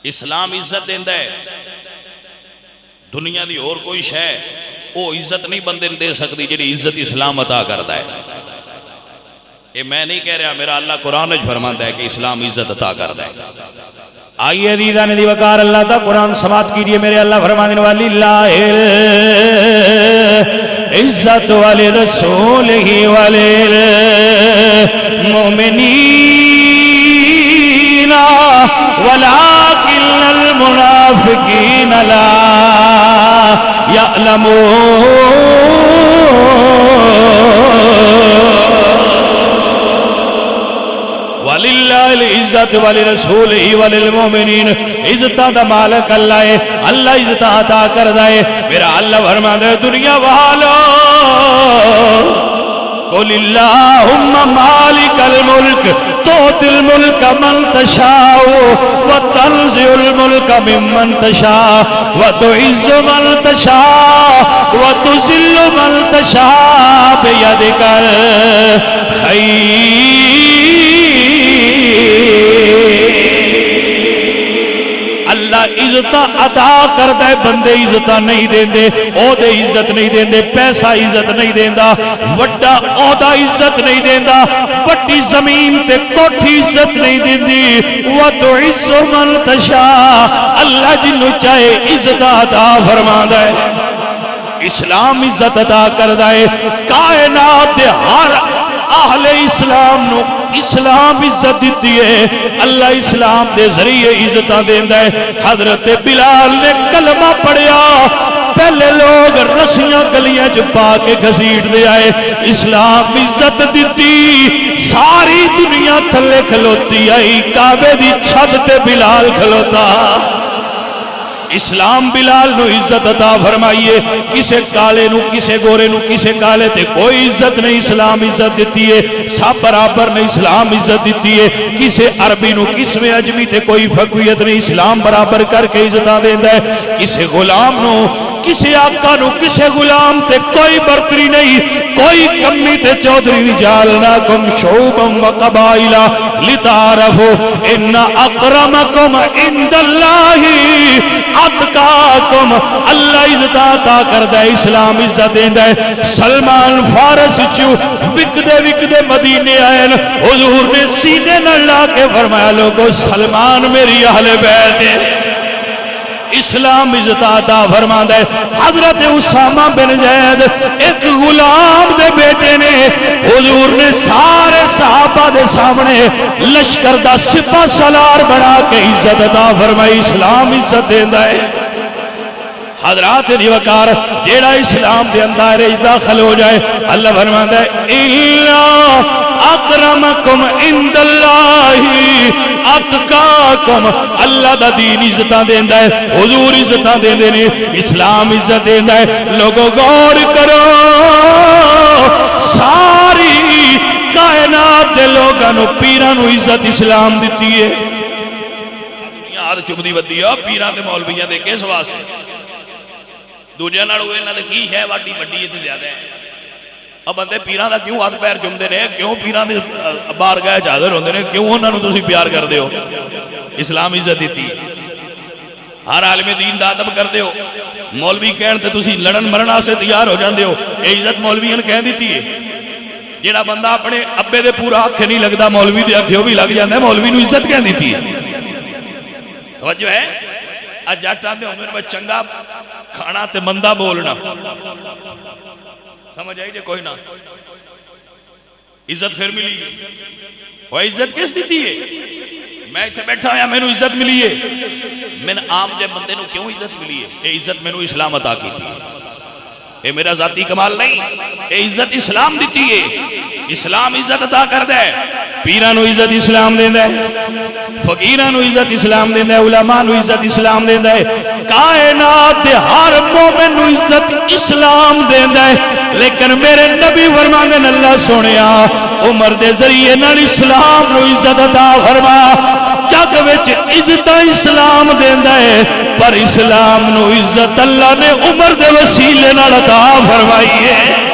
اسلام عزت دیندا ہے، دنیا دی اور کوئی شے وہ عزت نہیں بندے دے سکتی جی عزت اسلام عطا کرتا ہے۔ یہ میں نہیں کہہ رہا، میرا اللہ قرآن فرماتا ہے کہ اسلام عزت عطا کرتا ہے۔ آئیے عزیزان دی وقار اللہ کا قرآن سماعت کیجئے، میرے اللہ فرمانے والی اللہ عزت والے رسول ہی والے مومنین ولکن المنافقین لا یعلمون۔ وَلِلَّهِ الْعِزَّةُ وَلِرَسُولِهِ وَلِلْمُؤْمِنِينَ۔ عزتہ دا مالک اللہ ہے، اللہ عزتہ عطا کردہ ہے۔ میرا اللہ فرماتا ہے دنیا والو قُلِ اللَّهُمَّ مَالِكَ الْمُلْكِ تُؤْتِي الْمُلْكَ مَنْ تَشَاءُ وَتَنْزِعُ الْمُلْكَ مِمَّنْ تَشَاءُ وَتُعِزُّ مَنْ تَشَاءُ وَتُذِلُّ مَنْ تَشَاءُ بِيَدِكَ الْخَيْرُ۔ اللہ عزت عطا کرتا ہے، بندے عزت نہیں دیندے، عہدے عزت نہیں دیندے، پیسہ عزت نہیں دیندا، وڈا عہدہ عزت نہیں دیندا، وڈی زمین تے کوٹھی عزت نہیں دیندی۔ وَتُعِزُّ مَن تَشَاءُ، اللہ جنوں چاہے عزت عطا فرماندا ہے۔ اسلام عزت عطا کردا ہے، کائنات دے ہر اہل اسلام نو اسلام عزت دیتی ہے، اللہ اسلام دے ذریعے عزت دیندا ہے۔ حضرت بلال نے کلمہ پڑھیا، پہلے لوگ رسیاں گلیاں چ پا کے گھسیٹ دے آئے، اسلام عزت دیتی، ساری دنیا تھلے کھلوتی آئی، کعبے دی چھت تے بلال کھلوتا۔ اسلام بلال نو عزت عطا فرمائیے، کسے کالے نو کسے گورے نو کسے کالے تے کوئی عزت نہیں، اسلام عزت دیتی ہے، سب برابر نہیں، اسلام عزت دیتی ہے۔ کسے عربی نو کسے عجمی تے کوئی فقویت نہیں، اسلام برابر کر کے عزت دیتا ہے۔ کسے غلام نو کسے آقا نو کسے غلام تے کوئی برتری نہیں، کوئی کمی تے چودھری نہیں۔ جعلناکم شعوبا وقبائل لتعارفوا ان اکرمکم عند اللہ اتقاکم۔ اللہ عزت عطا کردا ہے، اسلام عزت دیندا ہے۔ سلمان فارس چو وکدے مدینے آئے، حضور نے سینے نہ لا کے فرمایا لوگو سلمان میری اہل بیت ہے۔ اسلام عزت عطا فرماندا ہے۔ حضرت اسامہ بن زید ایک غلام دے بیٹے نے، حضور نے سارے صحابہ دے سامنے لشکر دا سپہ سالار بنا کے عزت عطا فرمائی۔ اسلام عزت دیندا ہے۔ حضرات دی وقار جیڑا اسلام دے اندر داخل ہو جائے، اللہ فرماتا ہے اِلَّا اکرمکم عند اللہ اتقاکم۔ اللہ دا دین عزتاں دیندا ہے، حضور عزتاں دیندے نے، اسلام عزت دیندا ہے۔ لوگو غور کرو، ساری کائنات دے لوگاں نو پیراں نو عزت اسلام دتی ہے۔ دنیا ہاتھ چکدی ودی ہے پیراں تے مولویاں دے کس واسطے؟ دوجے نال ہوئے انہاں دے کی شے واڈی وڈی تے زیادہ ہے۔ اب بندے پیراں دا کیوں ہاتھ پیر چومدے نے، کیوں پیراں دے بارگاہ وچ حاضر ہوندے نے، کیوں انہاں نو تسی پیار کردے ہو؟ اسلام عزت دیتی ہے۔ ہر عالم دین دا ادب کردے ہو، مولوی کہن تے تسی لڑن مرن واسطے تیار ہو جاندے ہو، اے عزت مولویاں نے کہہ دیتی ہے۔ جیڑا بندہ اپنے ابے دے پورا آنکھ نہیں لگدا، مولوی دے آنکھ بھی لگ جاندا ہے، مولوی نو عزت کہہ دیتی ہے۔ توجہ ہے؟ جٹ آتے ہوں میں چنگا کھانا تے مندہ بولنا، سمجھ آئی جے کوئی نہ عزت پھر ملی۔ وہ عزت کس دیتی ہے؟ میں اتنے بیٹھا ہوں میں نے عزت ملی ہے، میں نے عام جے بندے نو کیوں عزت ملی ہے؟ یہ عزت میں نے اسلام عطا کی تھی، یہ میرا ذاتی کمال نہیں، یہ عزت اسلام دیتی ہے۔ اسلام عزت عطا کر دے، پیران نو عزت اسلام دیندہ ہے، فقیران نو عزت اسلام دیندہ ہے، علماء نو عزت اسلام دیندہ ہے، کائنات دے ہر مومن نو عزت اسلام دیندہ ہے۔ لیکن میرے نبی فرماندے نے اللہ سونیا عمر دے ذریعے نال اسلام نو عزت عطا فرما، جگ وچ عزت اسلام دیندہ ہے، پر اسلام نو عزت اللہ نے عمر دے وسیلے نال عطا فرمائی ہے۔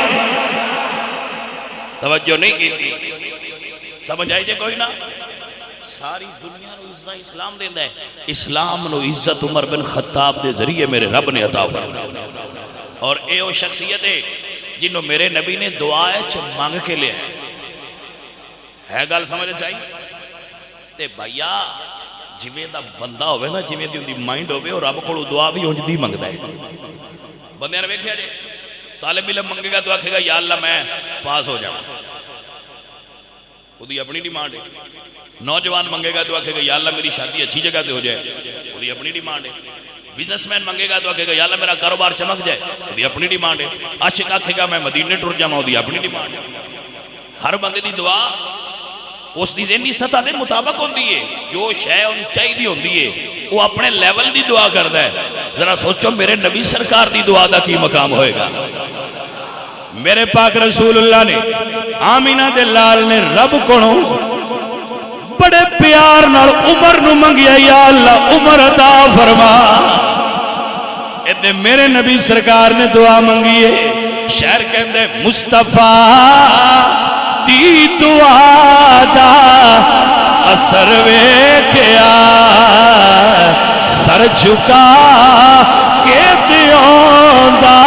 توجہ نہیں کی تھی، سمجھ آئی جے کوئی نہ؟ ساری دنیا نو عزت اسلام دیندا ہے. اسلام نو عزت عمر بن خطاب دے ذریعے میرے رب نے عطا فرمائی. اور اے وہ شخصیت ہے جنہوں میرے نبی نے دعائے مانگ کے لیا ہے گل سمجھ چاہیے. تے بھائیا جویں دا بندہ ہوئے نا جویں دی مائنڈ ہوئے اور رب کو دعا بھی انج دی منگدا ہے. بندے نے ویکھیا جی طالب علم منگے گا تو آکھے گا یا اللہ میں پاس ہو جاؤں, وہی اپنی ڈیمانڈ ہے. نوجوان منگے گا تو آکھے گا یا اللہ میری شادی اچھی جگہ تے ہو جائے, وہی اپنی ڈیمانڈ ہے. بزنس مین منگے گا تو آکھے گا یا اللہ میرا کاروبار چمک جائے, وہی اپنی ڈیمانڈ ہے. عاشق آکھے گا میں مدینے ٹر جاواں, وہی اپنی ڈیمانڈ ہے. ہر بندے دی دعا اس دی ذہنی سطح دے مطابق ہوندی ہے. جو شے ان چاہیے ہوندی ہے وہ اپنے لیول دی دعا کردا ہے. ذرا سوچو میرے نبی سرکار دی دعا دا کی مقام ہوئے گا. میرے پاک رسول اللہ نے آمینہ دے لال نے رب کونوں بڑے پیار نال عمر نو منگیا, یا اللہ عمر عطا فرما. ادھے میرے نبی سرکار نے دعا منگی ہے. شہر کہندے مصطفیٰ دی دعا دا اثر ویکھیا, سر جھکا کے دیوں دا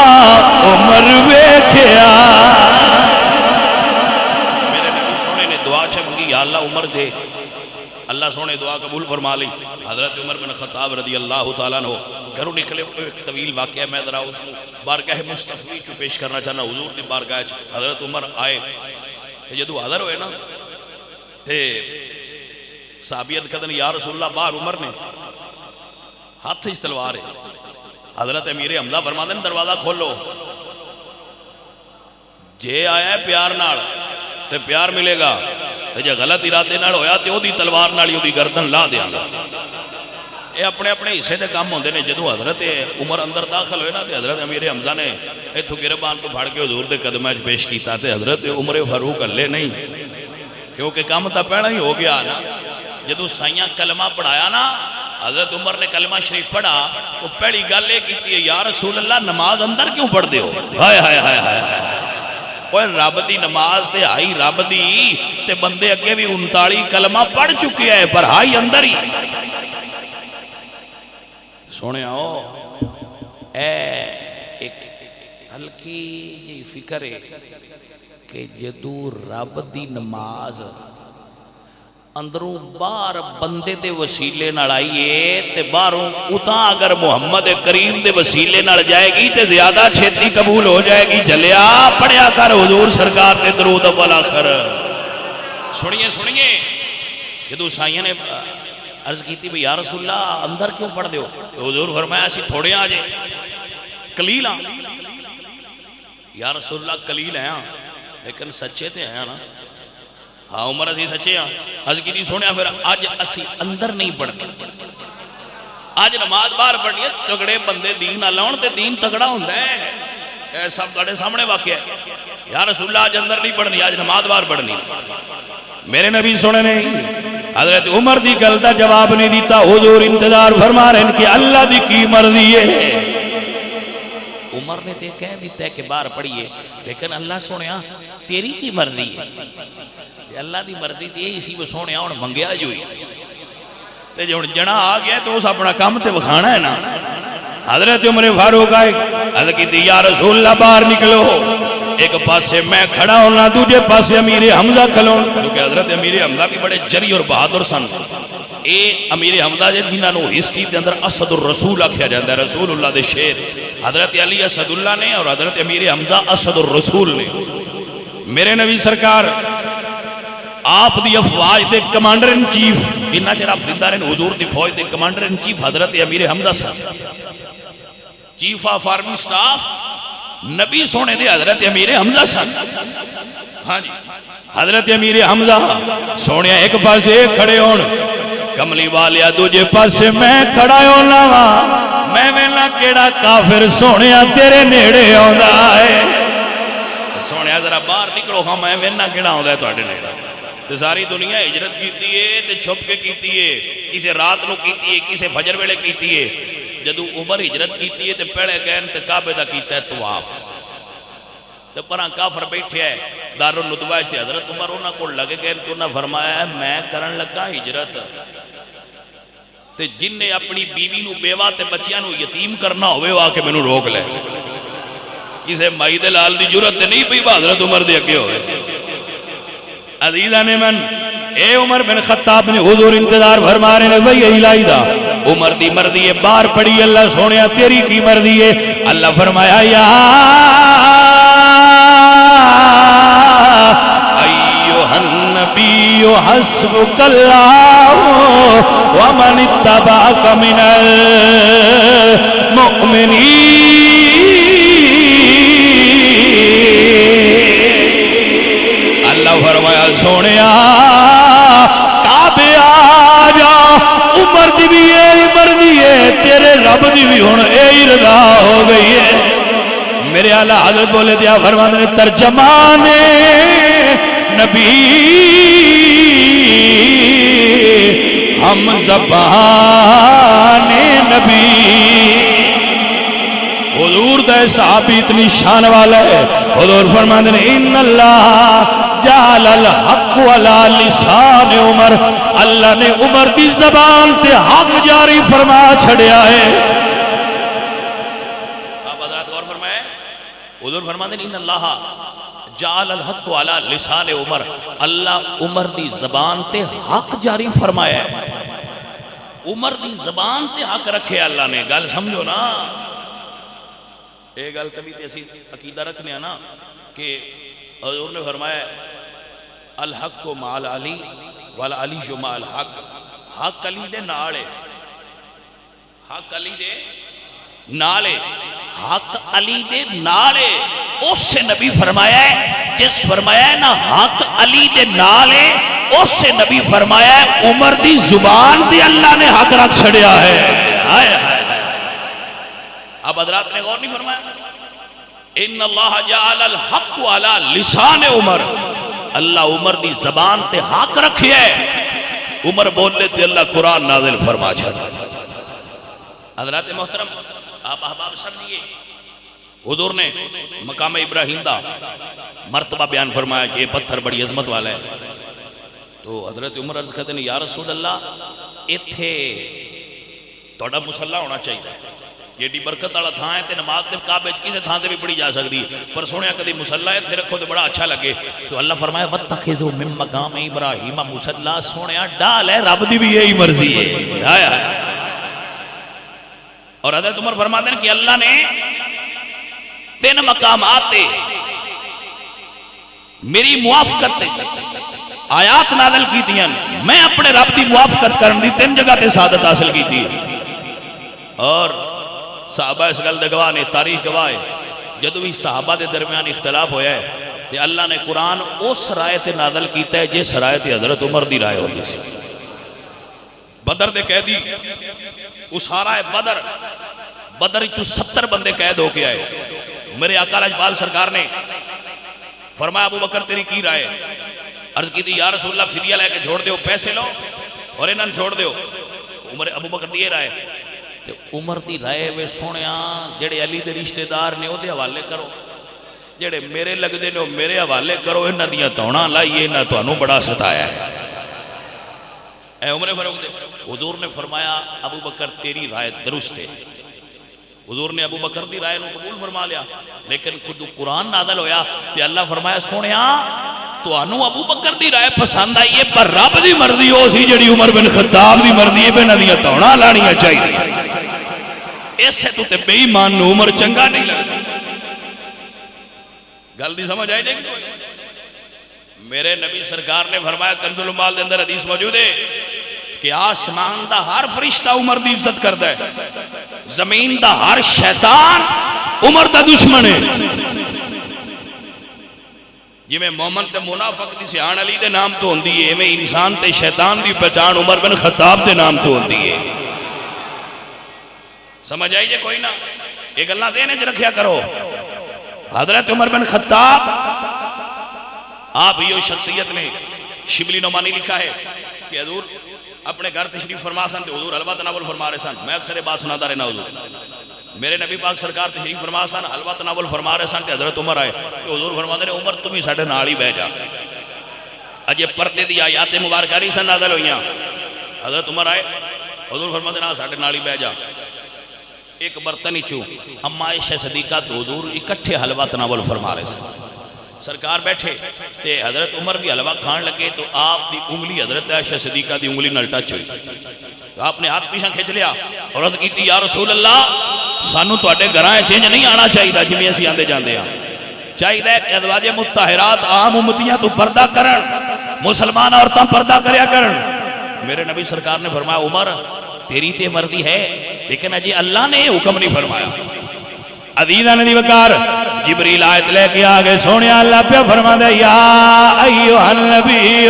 عمر ویکھیا. میرے نبی سونے نے دعا چمگی یا اللہ عمر دے. اللہ سونے دعا قبول فرما لی. حضرت عمر بن خطاب رضی اللہ تعالیٰ عنہ گھروں نکلے. ایک طویل واقعہ میں ذرا اس کو بارگاہ مصطفی چو پیش کرنا چاہنا. حضور دی بارگاہ حضرت عمر آئے, جدو حاضر ہوئے نا تے صحابیت کدن یا رسول اللہ باہر عمر نے ہاتھ ہی تلوار ہے. حضرت امیر حمزہ فرماتے ہیں دروازہ کھولو, جے آیا ہے پیار نال تے پیار ملے گا, تے جے غلط ارادے نال ہویا تے او دی تلوار نال او دی گردن لا دیاں گا. اے اپنے اپنے حصے دے کام ہوندے نے. جدو حضرت عمر اندر داخل ہوئے نا تے حضرت امیر حمزہ نے ایتھوں گربان تو پھڑ کے حضور دے قدماں وچ پیش کیتا. تے حضرت عمر فاروق ہلے نہیں کیونکہ کام تا پہلا ہی ہو گیا نا. جدو سائیاں کلمہ پڑھایا نا حضرت عمر نے کلمہ شریف پڑھا تو پہلی گل یہ کیتی ہے یا رسول اللہ نماز اندر کیوں پڑھ دے ہو. ہائے ہائے ہائے ہائے اوے رب دی نماز تے آئی رب دی تے بندے اگے بھی 39 کلمہ پڑھ چکے ہے پر ہائی اندر ہی. سونے آؤ اے ایک ہلکی جی فکر ہے کہ جدو رب دی نماز اندروں باہر بندے دے وسیلے نال آئیے تے باہروں اتاں اگر محمد کریم دے وسیلے نال جائے گی تے زیادہ چھیتی قبول ہو جائے گی. جلیا پڑھیا کر حضور سرکار تے درود اول آخر. سنیے سنیے جدو سائیاں نے عرض کیتی بھی یا رسول اللہ اندر کیوں پڑھ دیو, تو حضور فرمایا اسی تھوڑے آ جائے قلیل ہاں. یا رسول اللہ قلیل ہیں لیکن سچے تے ہیں نا. ہاں عمر اسی سچے ہاں. عرض کیتی سونیا پھر اج اسی اندر نہیں پڑھتے, اج نماز باہر پڑھنی ہے. تگڑے بندے دین نہ لاؤن تے دین تگڑا ہوندا ہے. اے سب تہاڈے سامنے واقعہ ہے. یا رسول اللہ اج اندر نہیں پڑھنی, اج نماز باہر پڑھنی. میرے نبی سونے نے حضرت عمر دی گل دا جواب نہیں دیتا. حضور انتظار فرما رہے ہیں کہ اللہ دی کی مرضی ہے. عمر نے تے کہہ دیتا ہے کہ باہر پڑھیے, لیکن اللہ سونیا تیری کی مرضی ہے. اللہ دی مرضی تے یہی سی وہ سونیا ہن منگیا جو ہی تے جو جنا آ گیا تو اس اپنا کام تے وکھانا ہے نا. حضرت عمر فاروق آئے حضرت کی یا رسول اللہ باہر نکلو. ایک پاسے میں کھڑا ہونا, دوجے پاسے امیر حمزہ کھلون, کیونکہ حضرت امیر حمزہ بھی بڑے جری اور بہادر سن. اے امیر حمزہ جنہاں نو ہسٹری دے اندر اسد الرسول آکھیا جاندا ہے, رسول اللہ دے شیر. حضرت علی اسد اللہ نے اور حضرت امیر حمزہ اسد الرسول نے. میرے نبی سرکار آپ دی افواج دے کمانڈر ان چیف, جنہ چر آپ زندہ رہے حضور دی فوج دے کمانڈر ان چیف حضرت امیر حمزہ سن. چیف آف آرمی سٹاف نبی سونے دے حضرت امیر حمزہ سن. ہاں جی حضرت امیر حمزہ سونے ایک پاسے کھڑے ہون, کملی والیا دوجے پاسے میں کھڑا ہونا وا. میں ویلا کیڑا کافر سونے تیرے نیڑے آندا ہے. سونے ذرا باہر نکلو, ہاں میں ویلا کیڑا آندا ہے تواڈے نیڑے. تے ساری دنیا ہجرت کیتی ہے تے چھپ کے کیتی ہے, کسے رات نو کیتی ہے, کسے فجر ویلے کیتی ہے. جدو عمر ہجرت کیتی ہے تے پہلے گئے تے کعبے دا کیتا ہے طواف. تو پرا کافر بیٹھے ہے دارالندوا تے حضرت عمر انہاں کو لگے گئے تو انہاں فرمایا ہے میں کرن لگا ہجرت تے جن نے اپنی بیوی نو بیوہ تے بچیاں نو یتیم کرنا ہوئے وہ آکے میں نو روک لے کسے مائی دے لال دی جرت تے نہیں پئی حضرت عمر دے اگے ہوئے عزیزہ نے من اے عمر بن خطاب نے حضور انتظار فرما رہے ہیں بھئی الہی دا عمر دی مردی ہے بار پڑی اللہ سونیا تیری کی مردی ہے اللہ فرمایا یا ایوہ النبی حسبک اللہ ومن اتبعک من المؤمنین اللہ فرمایا سونیا کعبے آجا عمر دی بھی اے مردی ہے تیرے رب دی بھی ہون اے رضا ہو گئی ہے میرے اعلیٰ حضرت بولے دیا فرمان نے ترجمان نبی ہم زبان نبی حضور دے صحابی اتنی شان والا ہے حضور فرمان نے ان اللہ جعل الحق علی لسان عمر اللہ نے عمر دی زبان تے حق جاری فرما چھڑیا ہے حضور فرماتے ہیں ان اللہ جعل الحق علی لسان عمر اللہ عمر دی زبان تے حق جاری فرمایا ہے عمر دی زبان تے حق رکھے اللہ نے گل سمجھو نا ایک گل تبھی تے اسی عقیدہ رکھنے نا کہ حضور نے فرمایا الحق مع العلی والعلی مع الحق حق علی دے نالے حق علی دے نالے حق علی دے نالے اس سے نبی فرمایا ہے جس فرمایا ہے نا حق علی دے نالے اس سے نبی فرمایا ہے عمر دی زبان دی اللہ نے حق رکھ چھڑیا ہے اب حضرات نے غور نہیں فرمایا ان اللہ جعل الحق علی لسان عمر اللہ عمر دی زبان تے حق رکھے ہے عمر بولنے تے اللہ قرآن نازل فرما چھڑا حضرات محترم آپ احباب سمجھئے حضور نے مقام ابراہیم دا مرتبہ بیان فرمایا کہ یہ پتھر بڑی عظمت والا ہے تو حضرت عمر عرض کہتے ہیں یا رسول اللہ ایتھے توڑا مسلح ہونا چاہیے یہ ڈی برکت والا تھا ہے تے نماز تے کعبے کسے تھا تے بھی پڑھی جا سکتی پر سونیا کدی مسلح ہے تے رکھو تے بڑا اچھا لگے تو اللہ فرمایا وَاتَّخِذُوا مِن مَقَامِ ابراہیم مُصَلَّى سونیا ڈال ہے رب دی بھی یہی مرضی ہے اور حضرت عمر فرماتے ہیں کہ اللہ نے 3 مقامات تے میری موافقت تے آیات نازل کی تھی میں اپنے رب دی موافقت کرن دی 3 جگہ تے سعادت حاصل کی تھی اور صحابہ اس گل دے گواہ نے تاریخ گواہ ہے جدو بھی صحابہ دے درمیان اختلاف ہویا ہے تے اللہ نے قرآن اس رائے تے نازل کیتا ہے جس رائے تے حضرت عمر دی رائے ہوتی سی بدر دے قیدی اسارہ بدر چو 70 بندے قید ہو کے آئے میرے آقا لاجپال سرکار نے فرمایا ابو بکر تیری کی رائے عرض کی تھی یا رسول اللہ فدیہ لے کے چھوڑ دیو پیسے لو اور انہاں چھوڑ دیو عمر ابو بکر دیئے رائے تے عمر دی رائے وے سونیا جڑے علی دے رشتہ دار نے او دے حوالے کرو جڑے میرے لگ دے نے میرے حوالے کرو انہاں دیاں توڑاں لائیے انہاں تانوں بڑا ستایا ہے اے عمر فاروق دے حضور نے فرمایا ابو بکر تیری رائے درست ہے حضور نے ابو بکر دی رائے نو قبول فرما لیا لیکن خود قرآن نازل ہویا کہ اللہ فرمایا سونیا تو انو ابو بکر دی رائے پسند آئی ہے پر رب دی مرضی ہو سی جڑی عمر بن خطاب دی مرضی ہے بے ندیاں توڑا لانیاں چاہیے اس سے تو تے بے ایمان نو عمر چنگا نہیں لگتا گل دی سمجھ آئی دیکھ میرے نبی سرکار نے فرمایا کنز المال دے اندر حدیث موجود ہے کہ آسمان دا ہر فرشتہ عمر دی عزت کرتا ہے زمین دا ہر شیطان عمر دا دشمن ہے جی میں مومن تے منافق دی سیان علی دے نام تو ہوندی ہے میں انسان تے شیطان دی پہچان عمر بن خطاب دے نام تو ہوندی ہے سمجھ آئیے کوئی نہ ایک اللہ دینے چ رکھیا کرو حضرت عمر بن خطاب آپ ہی شخصیت نے شبلی نعمانی لکھا ہے کہ حضور اپنے گھر تشریف فرما سن تے حضور حلوہ تناول فرما رہے سن میں اکثر بات سناتا رہنا حضور میرے نبی پاک سرکار تشریف فرما سن، حلوہ تناول فرما رہے سن کہ حضرت عمر آئے کہ حضور فرما دے عمر تم ہی ساڈے نال ہی بہ جا. اجے پردے دی آیات مبارکہ نہیں سن نازل ہوئیاں. حضرت عمر آئے حضور فرما دے نا ساڈے نال ہی بہ جا. ایک برتن ہی چوں اما عائشہ صدیقہ تو حضور اکٹھے حلوہ تناول فرما رہے سن. سرکار بیٹھے تے حضرت عمر بھی حلوہ کھان لگے تو آپ دی انگلی حضرت عائشہ صدیقہ دی انگلی نال ٹچ ہوئی. تو آپ نے ہاتھ پیچھے کھچ لیا اور عرض کیتی یا رسول اللہ سانو تواڈے گھراں چنج نہیں آنا چاہیے جویں اسی آندے جاندے ہاں. چاہیے کہ ازواج مطہرات عام امتیاں تو پردہ کرن، مسلمان عورتاں پردہ کریا کرن. میرے نبی سرکار نے فرمایا عمر تیری تے مرضی ہے لیکن اجے اللہ نے حکم نہیں فرمایا. عزیزان دی وقار جبریل آیت لے کے آگے سونے اللہ پہ فرما دے یا ایوہ النبی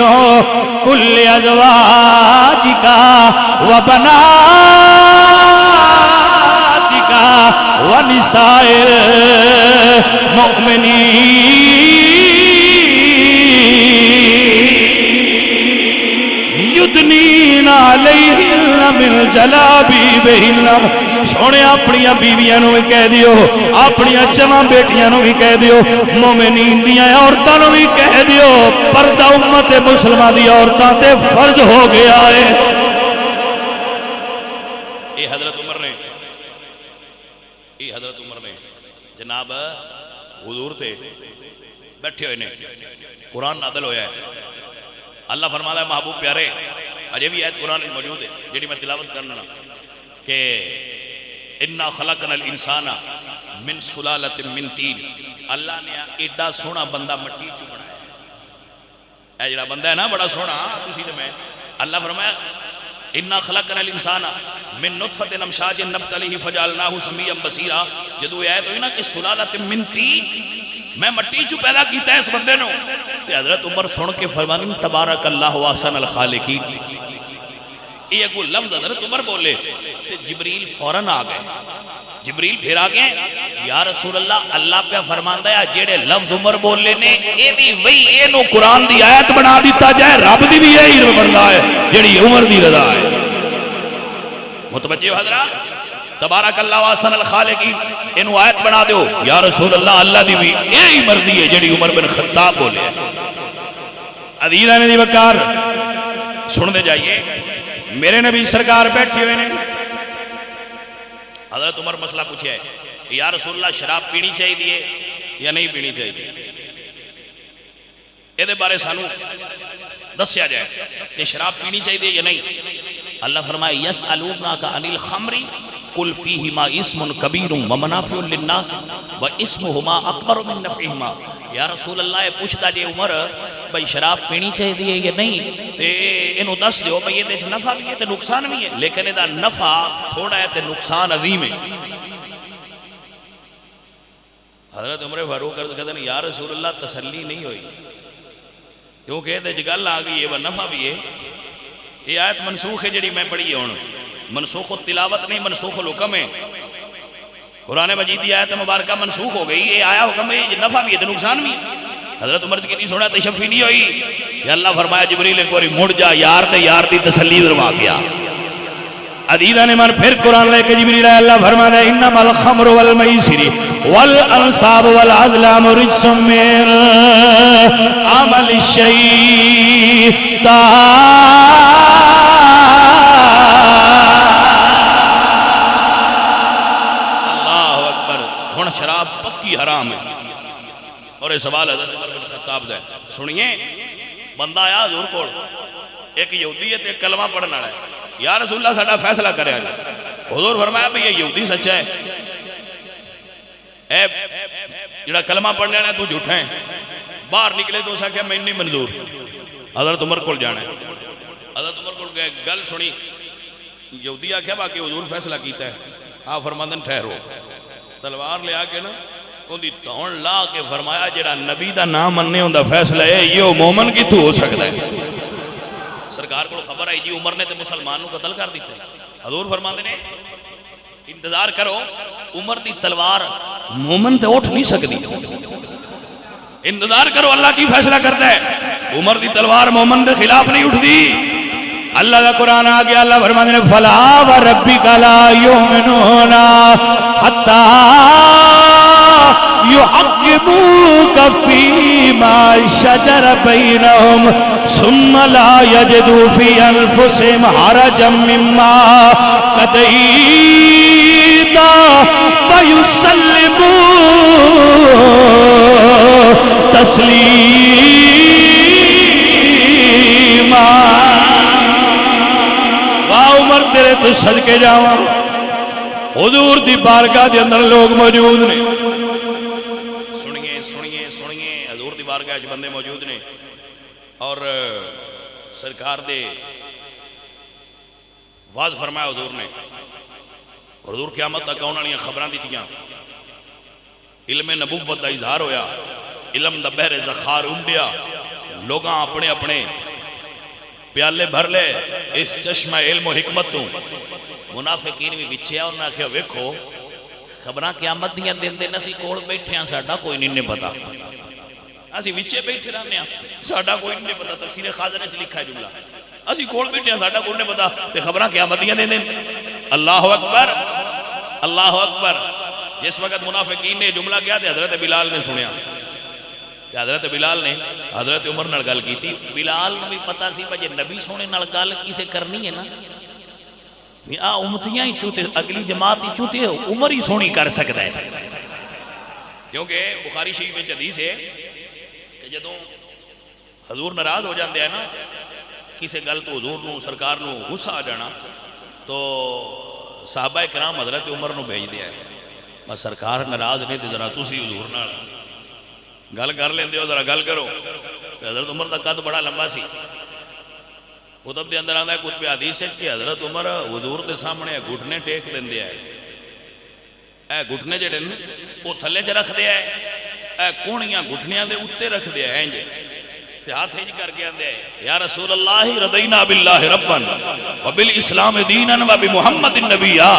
کل ازواجکا و بناتکا و نسائر مؤمنین یدنین علیہن من جلابیبہن. سونے اپنی بیویاں نو بھی کہہ دیو، اپنی چواں بیٹیاں نو بھی کہہ دیو، مومنین دیاں عورتاں نو بھی کہہ دیو پردہ امت مسلمان دی عورتاں تے فرض ہو گیا ہے. اے حضرت عمر نے جناب حضور تے بیٹھے ہوئے نے قرآن نازل ہویا ہے. اللہ فرماتا ہے محبوب پیارے اجے بھی آیت قرآن موجود ہے جیڑی میں تلاوت کرنا کہ اِنَّا خَلَقْنَا الْإِنسَانَ مِن سُلَالَةٍ مِن طِين. اللہ نے ایڈا سونا بندہ مٹی چ بنایا. اے جڑا بندہ ہے نا بڑا سونا تسی تے میں اللہ فرمایا اِنَّا خَلَقْنَا الْإِنسَانَ مِن نُطْفَةٍ أَمْشَاجٍ نَبْتَلِهِ فَجَعَلْنَاهُ سَمِيًّا بَصِيرًا. جدو آیت ہوئی نا کہ سُلَالَةٍ مِن طِين میں مٹی چ پیدا کیتا ہے اس بندے نو. تے حضرت عمر سن کے فرمایا تبارک اللہ احسن الخالقین. یہ کوئی لفظ حضرت عمر بولے تے جبریل فوراً آ گئے. جبریل پھر آ گئے یا رسول اللہ پہ فرماندا ہے جڑے لفظ عمر بولے نے اے بھی وہی اینو قرآن دی آیت بنا دیتا جائے. رب دی بھی یہی بندا ہے جڑی عمر دی رضا ہے. متوجہ ہو حضرات تبارک اللہ احسن الخالقین اینو آیت بنا دیو یا رسول اللہ دی بھی یہی مرضی ہے جڑی عمر بن خطاب بولے. عزیزان دی وقار سن دے جائیے میرے نبی سرکار بیٹھے ہوئے نے. حضرت عمر مسئلہ پوچھے یا رسول اللہ شراب پینی چاہیے یا نہیں پینی چاہیے. یہ دے بارے سانو دسیا جائے کہ شراب پینی چاہیے یا نہیں. اللہ فرمائے یسألونک عن الخمر قل فیہما اسم کبیر ومنافع للناس واسمہما اکبر من نفعہما. یا رسول اللہ پوچھتا جے عمر بھئی شراب پینی چاہیے یا نہیں تے انہوں دس دیو بھئی یہ دیکھ نفع بھی ہے تے نقصان بھی ہے لیکن یہ نفع تھوڑا ہے تے نقصان عظیم ہے. حضرت عمر فاروق کہتے ہیں یا رسول اللہ تسلی نہیں ہوئی کیونکہ یہ گل آ گئی ہے وہ نفع بھی ہے. یہ آیت منسوخ ہے جڑی میں پڑھی ہوں منسوخ التلاوت نہیں منسوخ الحکم ہے. قرآن مجید کی آیت مبارکہ منسوخ ہو گئی. یہ آیا حکم ہے نفع بھی ہے تو نقصان بھی ہے. حضرت عمر کی نہیں سونا تشفی نہیں ہوئی. یا اللہ فرمایا جبریل ایک باری مڑ جا یار تے یار دی تسلی درما گیا. عزیزان من پھر قرآن لے کے جبریل آئے اللہ فرماتا ہے انما الخمر والمیسر والانصاب والازلام رجس من عمل الشیطان. شراب پکی حرام ہے. اور یہ سوال حضرت عمر بن خطاب ہے. سنیے بندہ آیا حضور کو ایک یہودی ہے ایک کلمہ پڑھنا ہے. یا رسول اللہ ساڈا فیصلہ کرے آج. حضور فرمایا بھئی یہ یہودی سچا ہے اے جڑا کلمہ پڑھنے ہے تو جھوٹا ہے. باہر نکلے تو اسا کہ میں نہیں منظور. حضرت عمر کو جانا ہے. حضرت عمر کو گل سنی یہودی آکھیا باقی حضور فیصلہ کیتا ہے. آپ فرماندن ٹھہرو تلوار لے آکے نا ان دی تون لا کے فرمایا جڑا نبی دا نام مننے ہوں دا فیصلہ ہے یہ مومن کی تو ہو سکتا ہے. سرکار کو خبر آئی جی عمر نے تے مسلمانوں قتل کر دیتے. حضور فرماندے نے انتظار کرو عمر دی تلوار مومن تے اٹھ نہیں سکتی. انتظار کرو اللہ کی فیصلہ کرتا ہے. عمر دی تلوار مومن دے خلاف نہیں اٹھ دی. اللہ کا قرآن آ گیا، اللہ فرماتے ہیں فلا وربک لا یؤمنون حتی یحکموک فیما شجر بینہم ثم لا یجدوا فی انفسہم حرجا مما قضیت ویسلموا تسلیما۔ واہ عمر تیرے تو صدقے جاواں، حضور دی بارگاہ دے اندر لوگ موجود نے، سنیے سنیے سنیے، حضور دی بارگاہ وچ بندے موجود نے اور سرکار دے واضح فرمایا حضور نے، حضور قیامت تک آنے والی خبراں دتیاں، علم نبوت دا اظہار ہویا، علم دا بحر زخار انڈیا، لوگاں اپنے اپنے پیالے بھر لے اس چشمہ علم و حکمت تو۔ منافقین بھی بچے ہیں، انہوں نے کہا ویکھو خبراں قیامت دیاں دن دن اسی کول بیٹھے ہیں، ساڈا کوئی نہیں پتا، اسی بچے بیٹھے رہنے ہیں، ساڈا کوئی نہیں پتا۔ تفسیر خازنہ وچ لکھا ہے جملہ، اسی کول بیٹھے ہیں، ساڈا کوئی نہیں پتا تے خبراں قیامت دیاں دن دن۔ اللہ اکبر اللہ اکبر۔ جس وقت منافقین نے جملہ کیا تھا حضرت بلال نے سنیا، حضرت بلال نے حضرت عمر نال گل کی تھی، بلال نے بھی پتا سی بجے نبی سونے نال گل کسے کرنی ہے نا، امتیاں ہی چوتے، اگلی جماعت ہی چوتے، عمر ہی سونی کر سکتا ہے۔ کیونکہ بخاری شریف میں حدیث ہے کہ جدوں حضور ناراض ہو جاندے ہیں نا کسے گل تو حضور نو سرکار نو غصہ آ جانا، تو صحابہ کرام حضرت عمر نو بھیج دیا ہے، میں سرکار ناراض نہیں تے ذرا تسی حضور نال گل کر لیندے ہو، ذرا گل کرو۔ حضرت عمر دا قد بڑا لمبا سی، کتب دے اندر آندا ہے کتب حدیث ہے کہ حضرت عمر حضور دے سامنے گھٹنے ٹیک لیندے ہے، اے گھٹنے جڑے نے وہ تھلے چ رکھ دیا ہے، اے کونیاں گھٹنیاں دے اوتے رکھ دیا ہے انج تے ہاتھ انج کر کے آندے یا رسول اللہ رضینا باللہ ربا وبالاسلام دینا وبمحمد النبیٰ،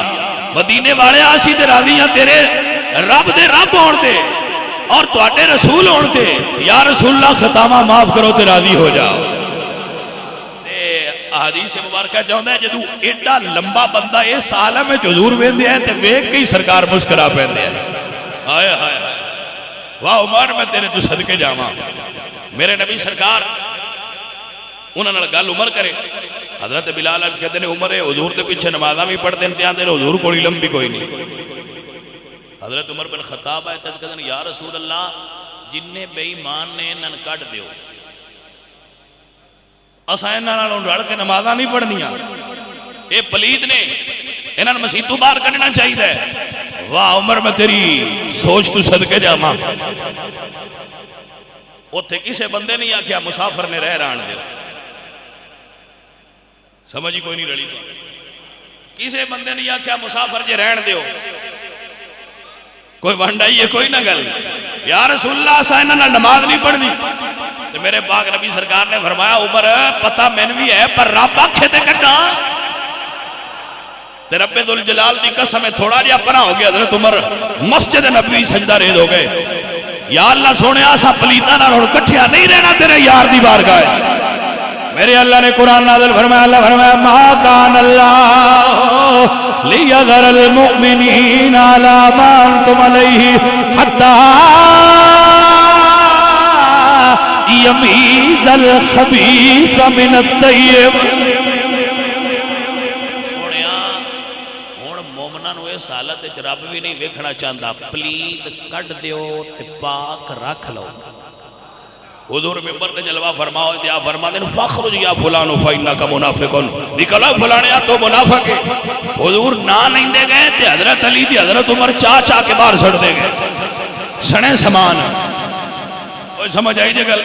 مدینے والے اسی تے راضی ہاں تیرے رب دے رب ہون تے اور تواڈے رسول ہون تے، یا رسول اللہ خطامہ معاف کرو تے راضی ہو جاؤ۔ حدیث مبارکہ چاہتا ہے جدو ایڈا لمبا بندہ اس عالم میں حضور ویندے ہیں تے ویکھ کے ہی سرکار مسکرا پیندے ہیں۔ ہائے ہائے ہائے، واہ عمر میں تیرے تو صدقے جاواں، میرے نبی سرکار انہاں نال گل عمر کرے۔ حضرت بلال اج کہتے ہیں عمر حضور دے پیچھے نمازاں بھی پڑھتے ہیں، تے حضور کوئی علم بھی کوئی نہیں۔ حضرت عمر بن خطاب آئے تے کہتے ہیں یا رسول اللہ جننے بے ایمان نے انہاں کڈ دیو، اساں انہاں نال رل کے نمازاں نہیں پڑھنیاں، اے پلید نے، انہاں نوں مسیح تو باہر کڈنا چاہیے۔ واہ عمر میں تیری سوچ تو صدقے جاواں، اوتھے کسے بندے نہیں آکھیا مسافر نے رہ ران دے، سمجھ کوئی نہیں رلی تو کسے بندے نہیں آکھیا مسافر جے رہن دیو، کوئی ونڈائی ہے کوئی نہ گل، یا رسول اللہ اساں انہاں نال نماز نہیں پڑھنی۔ تو میرے پاک نبی سرکار نے فرمایا عمر پتہ میں بھی ہے پر رب آنکھے تے کٹا، تے رب ذوالجلال دی قسم ہے تھوڑا جہا پناہ ہو گیا حضرت عمر مسجد نبوی سجدہ ریز ہو گئے، یا اللہ سونے آسا پلیتاں نال ہن کٹھیا نہیں رہنا تیرے یار دی بارگاہ۔ میرے اللہ نے قرآن نازل فرمایا، اللہ فرمایا ما کان اللہ لیذر المؤمنین علی ما انتم علیہ حتی یمیز الخبیث من الطیب۔ سونیا ہن مومناں نوں اس حالت وچ رب بھی نہیں ویکھنا چاہندا، پلید کڈ دیو تے پاک رکھ لو۔ حضور ممبر تے جلوہ فرماؤ دیا فرما دین فخرج یا فلانو فإنک منافقن، نکلو فلانیا تو منافق ہے۔ حضور نہ نہیں دے گئے تے حضرت علی دی حضرت عمر چاہ کے باہر سڑ دے گئے، سنے سمان کوئی سمجھ آئی جے گل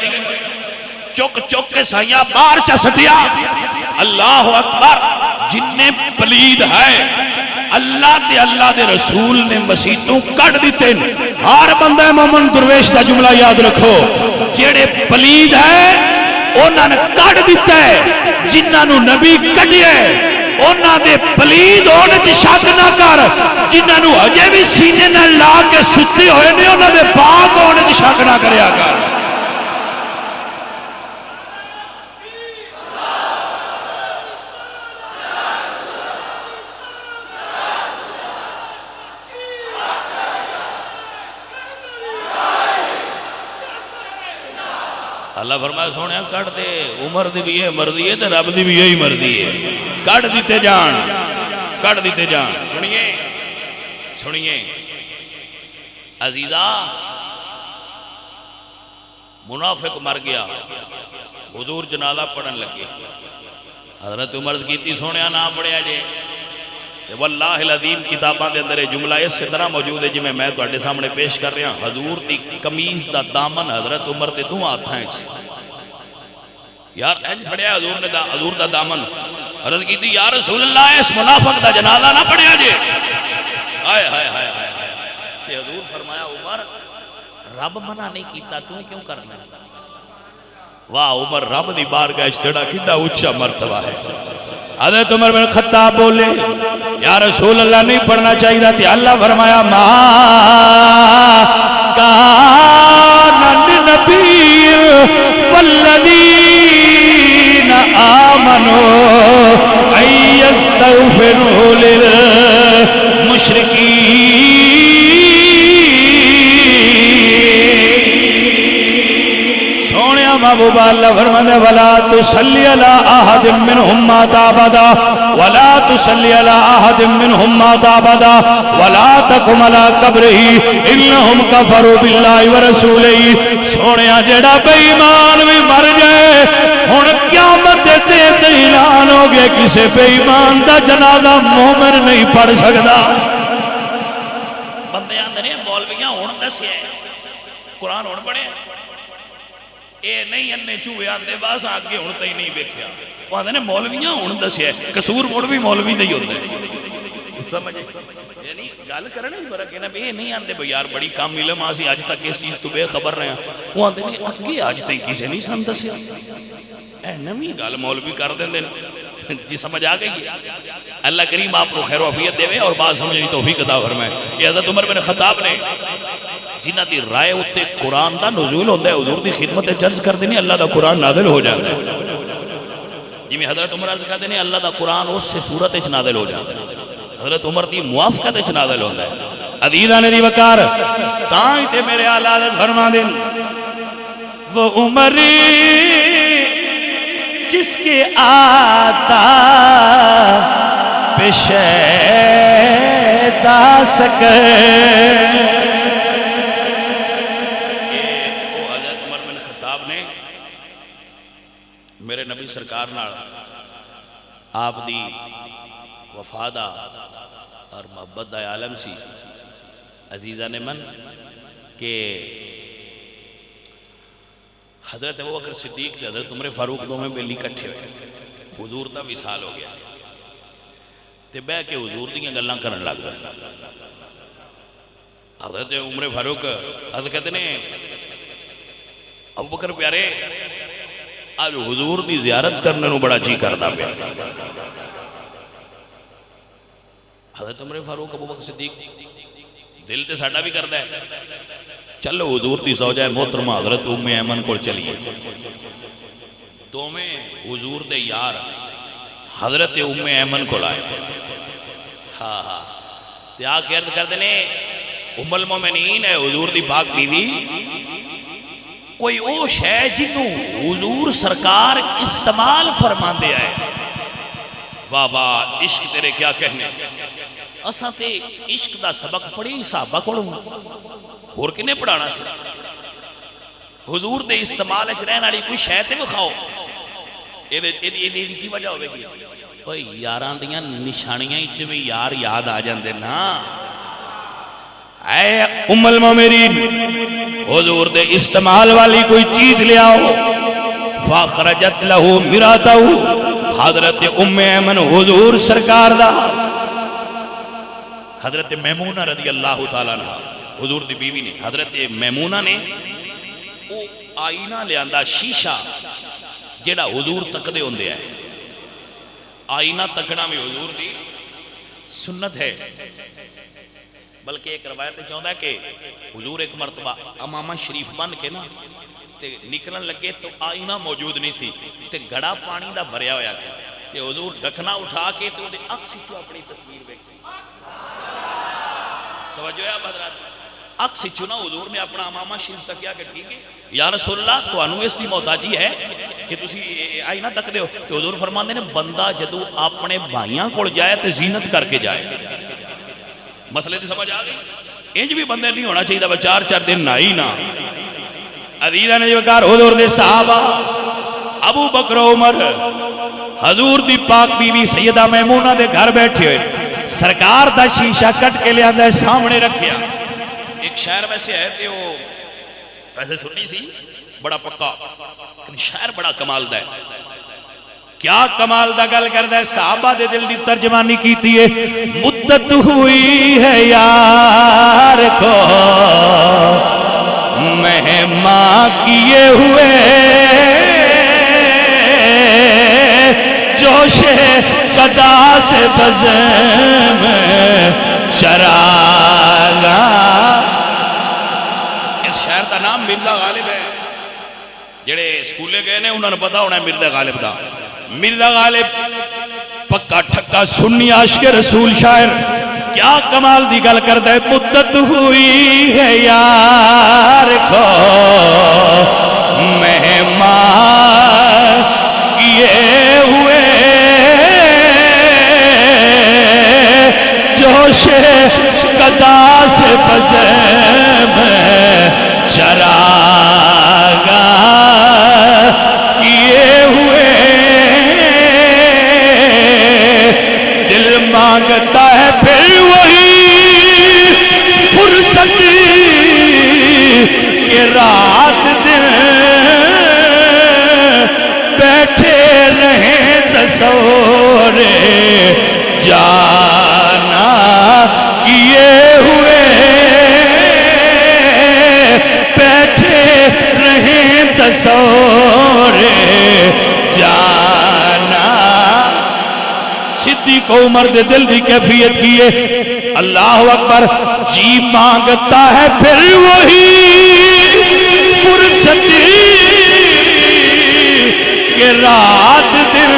چک چک کے سائیاں باہر چا سٹیا۔ اللہ اکبر، جننے پلید ہے اللہ دے رسول نے مسیحوں کٹ دیتے ہیں۔ ہر بندہ مومن درویش دا جملہ یاد رکھو، جیڑے پلید ہے انہاں نے کٹ دیتا ہے، جنہاں نو نبی کٹیا ہے انہاں دے پلید ہونے چ شک نہ کر، جنہاں نو اجے بھی سینے نال لا کے ستے ہوئے نے انہاں دے پاک ہونے چ شک نہ کریا کر۔ اللہ فرمایا سونے کٹ دے، عمر دی بھی یہ مرضی ہے تے رب دی بھی یہی مرضی ہے، کٹ دیتے جان، کٹ دیتے جان۔ سنیے سنیے عزیزہ، منافق مر گیا، حضور جنازہ پڑھن لگے، حضرت عمر کیتی سونے نہ پڑھیا جے، واللہ العظیم کتاباں دے اندر جملہ اس طرح موجود ہے جی میں تواڈے سامنے پیش کر رہا ہوں۔ حضور دی قمیض دا دامن حضرت عمر دے دو ہاتھاں وچ، یار انج پڑھیا حضور نے حضور دا دامن، عرض کیتی یا رسول اللہ اس منافق دا جنازہ نہ پڑھیا جے، ہائے ہائے ہائے ہائے، تے حضور فرمایا عمر رب منع نہیں کیتا تو کیوں کرنا؟ واہ عمر، رب دی بارگاہ وچ تیرا کڈا اونچا مرتبہ ہے۔ حضرت عمر بن خطاب بولے یا رسول اللہ نہیں پڑھنا چاہیے تھا، اللہ فرمایا ما کان للنبی والذین آمنوا ان یستغفروا للمشرکین۔ محبوب اللہ فرمانے ولا تصلی علی احد منہم مات ابدا، ولا تصلی علی احد منہم مات ابدا، ولا تقم علی قبرہ انہم کفروا باللہ ورسولہ۔ سونیا جڑا بے ایمان بھی مر جائے ہن قیامت دے دن اعلان ہو گیا کسے بے ایمان دا جنازہ مومن نہیں پڑھ سکدا۔ بندے آندے نے مولویاں ہن دسیا قرآن ہن پڑھے، اے نہیں انے چوہے آتے بس آگے ہوں تے نہیں بیکھیا، وہ آتے نے مولویاں ہوں دسیا ہے، قصور مڑ بھی مولوی دے ہی ہوتا ہے، سمجھے یعنی گل کرنے فرق ہے نا بھی نہیں آتے بھئی یار بڑی کام علم آسی آج تک اس چیز تو بے خبر رہے ہیں، وہ آتے نے اگے آج تک کسے نہیں سن دسیا، اے نمی گل مولوی کر دیں دیں جی سمجھ آ گئی۔ اللہ کریم آپ کو خیر و عافیت دے اور بات سمجھنی توفیق عطا فرمائے۔ یہ حضرت عمر بن خطاب نے جنہ دی رائے اتے قرآن دا نزول ہوتا ہے، حضور دی خدمت جرز کر دینی اللہ دا قرآن نازل ہو جاتا ہے، جی میں حضرت عمر عرض کہتے ہیں اللہ دا قرآن اس سے صورت اچھ نازل ہو جاتا ہے، حضرت عمر دی موافقت اچھ نازل ہوتا ہے۔ عزیزہ نے دی وقار تائیں تے میرے آلہ حضرت فرما دیں وہ عمری جس کے آداب پہ شیدہ سکے۔ میرے نبی سرکار نال آپ دی وفادہ اور محبت دا عالم سی عزیزہ نے من کہ حضرت ابوبکر صدیق تے حضرت عمر فاروق دو میں بیلی کٹھے ہوئے، حضور دا وصال ہو گیا تے بے کے حضور دیاں گلاں کرن لگ گئے۔ حضرت عمر فاروق حضرت کہتے ہیں ابوبکر پیارے آج حضور دی زیارت کرنے نو بڑا جی کردا پیا۔ حضرت عمر فاروق ابوبکر صدیق دل تے ساڈا بھی کردا ہے، چلو حضور دی زوجہ محترمہ حضرت ام ایمن کو چلیے، دو میں حضور دے یار حضرت ام ایمن کو لائے، ہاں ہاں تے آ کے عرض کر دینے ام المومنین ہے حضور دی پاک بیوی، کوئی او شے جنوں حضور سرکار استعمال فرما دے آئے، واہ واہ عشق تیرے کیا کہنے، اساں تے عشق دا سبق پڑھی صحابہ کو اور کنے پڑھانا سی، حضور دے استعمال اچ رہن والی کوئی شے تے وکھاؤ، ایدی کی وجہ ہوے گی، اوے یاراں دیاں نشانیاں وچ بھی یار یاد آ جاندے نا۔ اے ام المومنین حضور دے استعمال والی کوئی چیز لے آؤ، فاخرجت لہو مراتہو، حضرت ام ایمن حضور سرکار دا حضرت میمونہ رضی اللہ تعالیٰ عنہ حضور دی بیوی نے، حضرت میمونہ نے وہ آئینہ لے آندہ شیشہ جیڑا حضور تک دے ہوندے ہے، آئینہ تکنا میں حضور دی سنت ہے، بلکہ ایک روایت چاہتا ہے کہ حضور ایک مرتبہ امامہ شریف بن کے نا تے نکلن لگے تو آئینہ موجود نہیں سی تے گھڑا پانی دا بھریا ہویا سی تے حضور ڈھکنا اٹھا کے تو دے عکس چو اپنی تصویر بیٹھی، توجہ ہے حضرات، اک سے چنا حضور نے اپنا امامہ شریف تک کیا کہ ٹھیک ہے یا رسول اللہ تو انو اس دی محتاجی ہے کہ تسی آئی نہ تک دے ہو. تو حضور فرماندے نے بندہ جدو اپنے بھائیاں کول جائے تے زینت کر کے جائے. مسئلے تے سمجھ آ گئی. انج بھی بندے نہیں ہونا چاہیے وہ 4 دن نہ ہی نہ. عزیزاں نے وقار حضور دے صحابہ ابو بکر عمر حضور دی پاک بیوی سیدہ میمونہ دے گھر بیٹھے ہوئے سرکار دا شیشہ کٹ کے لے آندہ ہے سامنے رکھیا. ایک شاعر ویسے ہے تے وہ ویسے سنی سی بڑا پکا لیکن شاعر بڑا کمال دا ہے. کیا کمال دا گل کردا ہے صحابہ دے دل دی ترجمانی کیتی ہے. مدت ہوئی ہے یار کو مہماں کیے ہوئے جوش قدا سے بزم چراغا. اس شہر کا نام مرزا غالب ہے. جڑے سکولے گئے نے انہوں نے پتا ہونا ہے مرزا غالب دا. مرزا غالب پکا ٹھکا سنی عاشق رسول شاعر کیا کمال دی گل کرتا ہے. مدت ہوئی ہے یار کو مہمان کیے ہوئے جوش قدا سے بزم چراغا کیے ہوئے دل مانگتا ہے پھر وہی فرصت کہ رات دن بیٹھے رہیں تصور جانا کیے ہوئے بیٹھے رہیں تصور جانا. صدیق عمر دے دل دی کیفیت کیے اللہ اکبر. جی مانگتا ہے پھر وہی فرصت کہ رات دن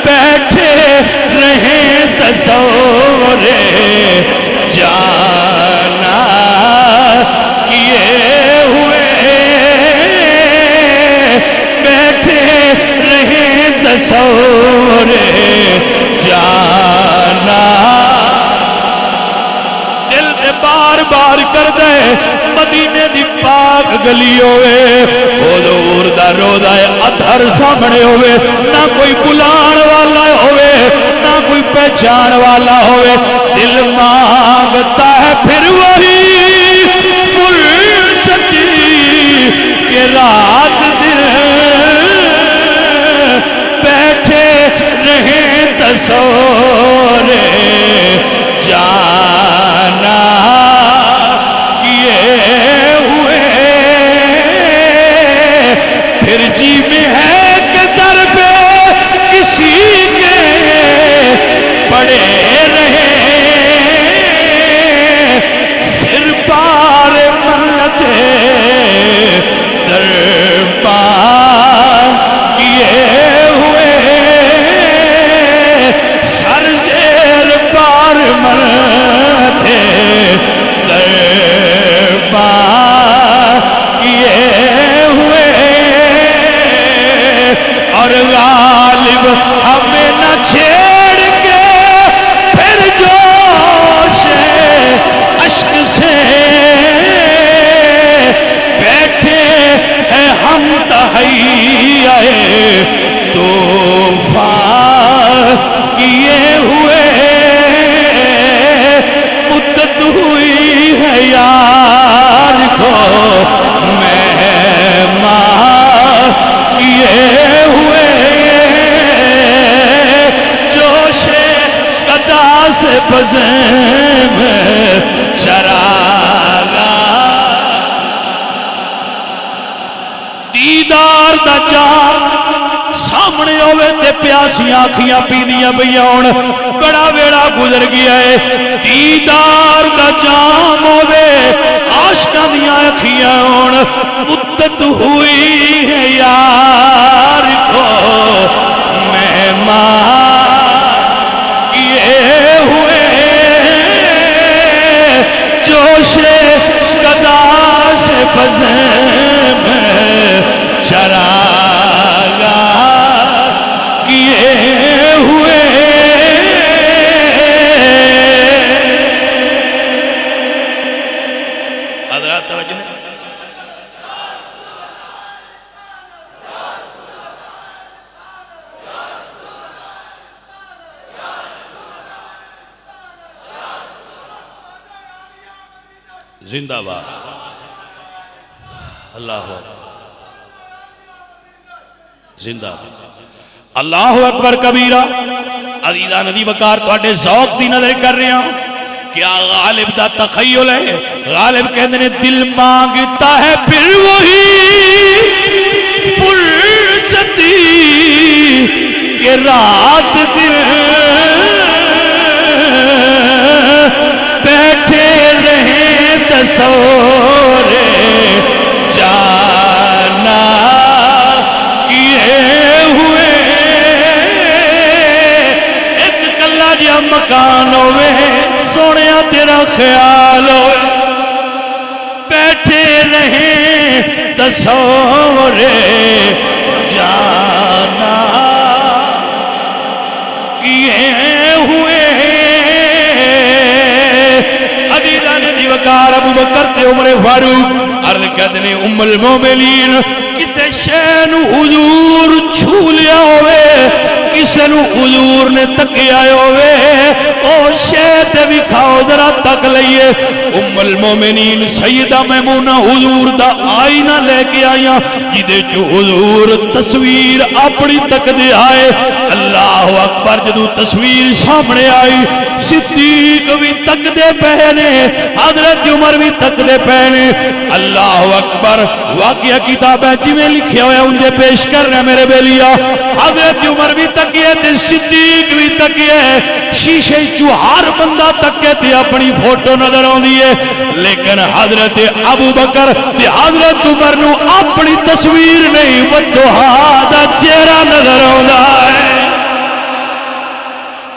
بیٹھے رہیں تصور جانا کیے ہوئے بیٹھے رہیں تصور جانا. دل دے بار بار کر دے مدینے دی پاک گلی ہوئے حضور دا روضہ اطہر سامنے ہوئے نہ کوئی بلان والا ہوئے نہ کوئی پہچان والا ہوئے. دل مانگتا ہے پھر وہی فرصت کہ رات دن بیٹھے رہیں تصور جانا کیے ہوئے پھر جی میں ہے کہ در پہ کسی کے پڑے رہے سر پار منتے در پار کیے ہوئے سر زیر پار منتے در پار کیے ہوئے اور غالب ہمیں نہ چھیڑ کے پھر جوش عشق سے بیٹھے ہیں ہم تہیّہ طوفان کیے ہوئے. مدت ہوئی ہے یار کو مہمان کیے ہوئے جوش قدا سے بزم چراغا. دیدار دا جام سامنے ہوئے تے پیاسیاں آنکھیاں پیدیاں بیاؤن بڑا ویڑا گزر گیا ہے. دیدار دا جام ہوئے عاشقاں دیاں آنکھیاں ہون. مدت ہوئی ہے یار کو مہمان کیے ہوئے پزے میں چراغاں کیے ہوئے حضرات توجہ ہے زندہ باد اللہ زندہ باد اللہ اکبر کبیرہ عزیزہ ندی وقار تواڈے ذوق دی نظر کر رہے ہیں کیا غالب دا تخیل ہے غالب کہندے نے دل مانگتا ہے پھر وہی فرصتی کہ رات دن بیٹھے رہیں تصور جانا کیے ہوئے ایک کلا جہاں مکان ہوئے سونیا تیرا خیال ہوئے بیٹھے رہیں تصور جانا کیے ہوئے وقار ابو بکر تے عمر فاروق عرض کہتے ہیں ام المومنین کسے شے نو حضور چھو لیا ہوئے کسے نو حضور نے تکیا ہوئے او شے تے بھی کھاؤ ذرا تک لئیے ام المومنین سیدہ میمونہ حضور دا آئینہ لے کے آیا جدے جو حضور تصویر اپنی تک دے آئے اللہ اکبر جدو تصویر سامنے آئی صدیق بھی تک دے پہنے حضرت عمر بھی تک دے پہنے اللہ اکبر واقعہ کتاب ہے جی میں لکھے ہوئے انجھے پیش کر رہے میرے بیلیا حضرت عمر بھی تکیے تھے صدیق بھی تکیے شیشے جو ہر بندہ تکے تھے اپنی فوٹو نظر ہوں دیئے لیکن حضرت ابو بکر تھے حضرت عمر نو اپنی تصویر نہیں ودوہا دا چہرہ نظر ہوں ہے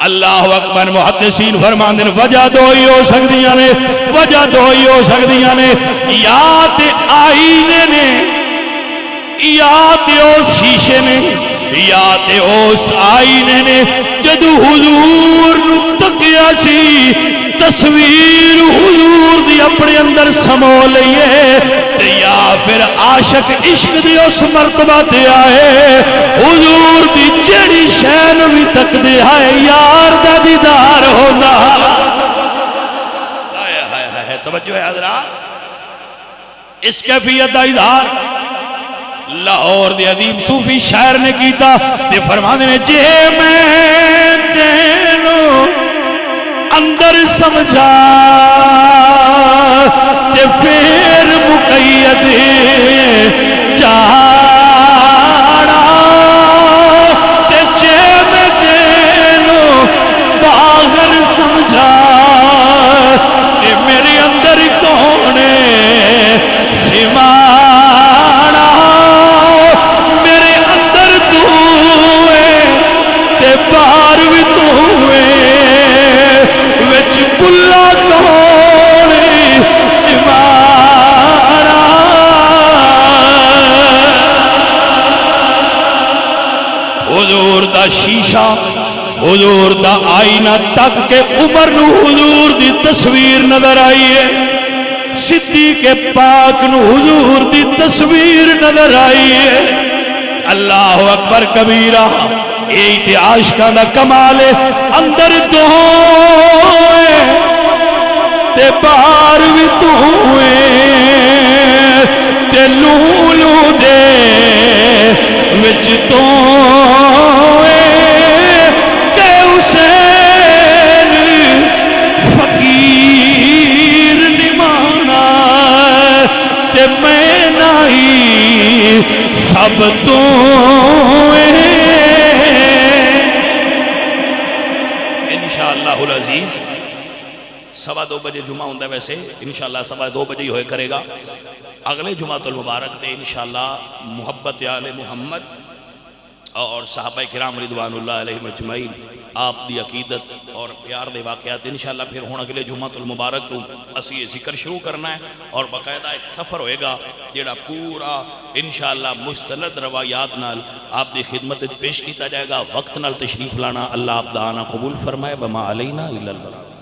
اللہ اکبر محدثین فرماندے نے وجہ دو ہی ہو سکدیاں نے وجہ دو ہی ہو سکدیاں نے یا تے آئینے نے یا تے اس شیشے نے یا تے اس آئینے نے جدو حضور تکیا سی تصویر حضور دی اپنے اندر سمو لئیے یا پھر عاشق عشق دی اس مرتبہ تے آئے حضور دی جڑی شین بھی تک دے آئے یار دا دیدار ہونا توجہ ہے حضرات اس کیفیت دا اظہار لاہور دی عظیم صوفی شاعر نے کیتا تے فرمانے نے جے میں تینوں اندر سمجھا تے پھر مقید جانا تے جے میں تینوں باہر سمجھا تے میرے اندر کون سمانا میرے اندر تو ہے تے باہر بھی تو ہے وچ کلا کون سمانا حضور دا شیشہ حضور دا آئینہ تک کے عمر نو حضور دی تصویر نظر آئی ہے صدیق پاک نو حضور دی تصویر نظر آئی ہے اللہ اکبر کبیرہ ایت عاشقہ دا کمال ہے اندر تو ہوئے تے باہر بھی تو ہوئے تے لولو دے وچ تو سب تو انشاءاللہ العزیز 2:15 بجے جمعہ ہوندہ ہے ویسے انشاءاللہ 2:15 بجے ہی ہوئے کرے گا اگلے جمعہ المبارک تے انشاءاللہ محبت آل محمد اور صحابہ کرام رضوان اللہ علیہ مجمعین آپ دی عقیدت اور پیار دے واقعات انشاءاللہ پھر ہون اگلے جمعہ المبارک تو اسی یہ ذکر شروع کرنا ہے اور باقاعدہ ایک سفر ہوئے گا جیڑا پورا انشاءاللہ مستند روایات نال آپ دی خدمت پیش کیتا جائے گا. وقت نال تشریف لانا. اللہ آپ دا آنا قبول فرمائے. بما علینا الا البلاغ.